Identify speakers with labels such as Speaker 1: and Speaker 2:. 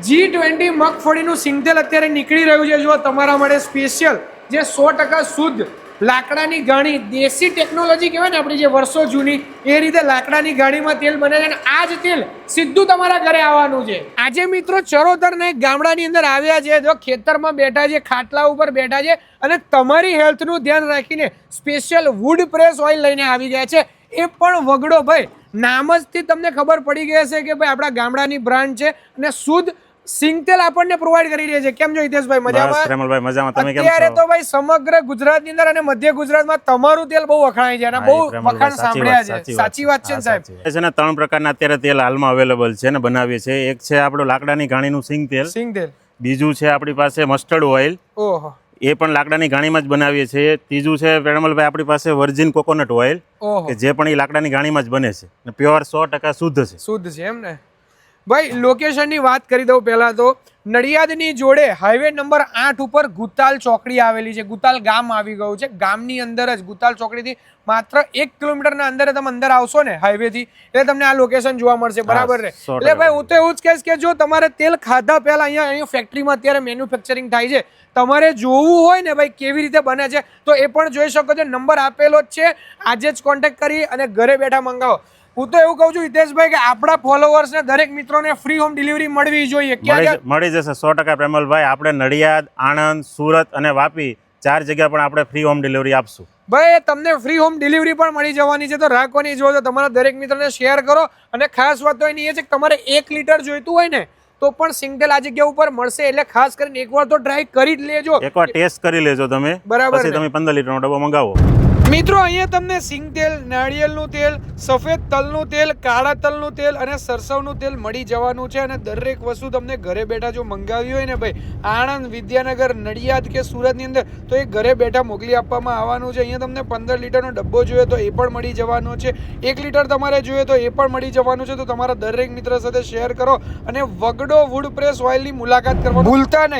Speaker 1: G20 મગફળીનું સિંગતેલ અત્યારે નીકળી રહ્યું છે. જો તમારા માટે સ્પેશિયલ જે 100% શુદ્ધ લાકડાની ગાણી, દેશી ટેકનોલોજી કહેવાય ને આપણી જે વર્ષો જૂની, એ રીતે લાકડાની ગાણીમાં તેલ બને છે અને આ જ તેલ સીધું તમારા ઘરે આવવાનું છે. આજે મિત્રો ચરોતરના એક ગામડાની અંદર આવ્યા છે. જો ખેતરમાં બેઠા છે, ખાટલા ઉપર બેઠા છે અને તમારી હેલ્થનું ધ્યાન રાખીને સ્પેશિયલ વુડ પ્રેસ ઓઇલ લઈને આવી ગયા છે. એ પણ વગડો ભાઈ. નામ જ થી તમને ખબર પડી ગઈ હશે કે ભાઈ આપણા ગામડાની બ્રાન્ડ છે અને શુદ્ધ સિંગતેલ આપણને પ્રોવાઈડ કરી રહી છે. કેમ છો હિતેશભાઈ? મજામાં?
Speaker 2: પ્રેમલભાઈ મજામાં. તમે કેમ છો?
Speaker 1: અત્યારે તો ભાઈ સમગ્ર ગુજરાતની અંદર અને મધ્ય ગુજરાતમાં તમારું તેલ બહુ વખણાય છે અને બહુ વખાણ સાંભળ્યા છે. સાચી વાત છે ને સાહેબ?
Speaker 2: છે ને 3 પ્રકારના અત્યારે તેલ હાલમાં અવેલેબલ છે ને બનાવીએ છે. એક છે આપણું લાકડાની ગાણીનું સિંગતેલ, બીજું છે આપણી પાસે મસ્ટર્ડ ઓઇલ,
Speaker 1: ઓહો,
Speaker 2: એ પણ લાકડાની ગાણીમાં જ બનાવીએ છીએ. ત્રીજું છે પ્રેમલભાઈ આપણી પાસે વર્જિન કોકોનટ ઓઇલ,
Speaker 1: ઓહો,
Speaker 2: કે જે પણ એ લાકડાની ગાણીમાં જ બને છે અને પ્યોર 100% શુદ્ધ છે.
Speaker 1: શુદ્ધ છે એમ ને ભાઈ? લોકેશનની વાત કરી દઉં પહેલા તો. નડિયાદની જોડે હાઈવે નંબર 8 ઉપર ગુતાલ ચોકડી આવેલી છે. ગુતાલ ગામ આવી ગયું છે. ગામની અંદર જ ગુતાલ ચોકડીથી માત્ર 1 કિલોમીટરના અંદર તમે અંદર આવશો ને હાઈવેથી, એટલે તમને આ લોકેશન જોવા મળશે. બરાબર ને? એટલે ભાઈ હું તો એવું જ કહીશ કે જો તમારે તેલ ખાધા પહેલા અહીંયા ફેક્ટરીમાં અત્યારે મેન્યુફેક્ચરિંગ થાય છે, તમારે જોવું હોય ને ભાઈ કેવી રીતે બને છે તો એ પણ જોઈ શકો છો. નંબર આપેલો જ છે. આજે જ કોન્ટેક્ટ કરી અને ઘરે બેઠા મંગાવો. હું તો એવું કહું છું હિતેશભાઈ કે આપણા ફોલોવર્સને દરેક મિત્રોને ફ્રી હોમ ડિલિવરી મળવી જોઈએ.
Speaker 2: મળી જશે 100% પ્રેમલભાઈ. આપણે નડિયાદ, આણંદ, સુરત અને વાપી 4 જગ્યા પણ આપણે ફ્રી હોમ ડિલિવરી આપશું.
Speaker 1: ભાઈ તમને ફ્રી હોમ ડિલિવરી પણ મળી જવાની છે. તો રાખવાની જો તમારા દરેક મિત્રને શેર કરો. અને ખાસ વાત તો એની એ છે કે તમારે 1 લીટર જોઈતું હોય ને તો પણ સિંગતેલ આ જગ્યા ઉપર મળશે. એટલે ખાસ કરીને એકવાર તો ટ્રાય કરી જ લેજો,
Speaker 2: એકવાર ટેસ્ટ કરી લેજો તમે.
Speaker 1: બરાબર?
Speaker 2: પછી તમે 15 લીટરનો ડબ્બો મંગાવો.
Speaker 1: મિત્રો અહીંયા તમને સિંગતેલ, નાળિયેરનું તેલ, સફેદ તલનું તેલ, કાળા તલનું તેલ અને સરસવનું તેલ મળી જવાનું છે. અને દરેક વસ્તુ તમને ઘરે બેઠા જો મંગાવી હોય ને ભાઈ, આણંદ, વિદ્યાનગર, નડિયાદ કે સુરતની અંદર, તો એ ઘરે બેઠા મોકલી આપવામાં આવવાનું છે. અહીંયા તમને 15 લીટરનો ડબ્બો જોઈએ તો એ પણ મળી જવાનો છે. 1 લીટર તમારે જોઈએ તો એ પણ મળી જવાનું છે. તો તમારા દરેક મિત્ર સાથે શેર કરો અને વગડો વુડ પ્રેસ ઓઇલની મુલાકાત કરવા ભૂલતા નહીં.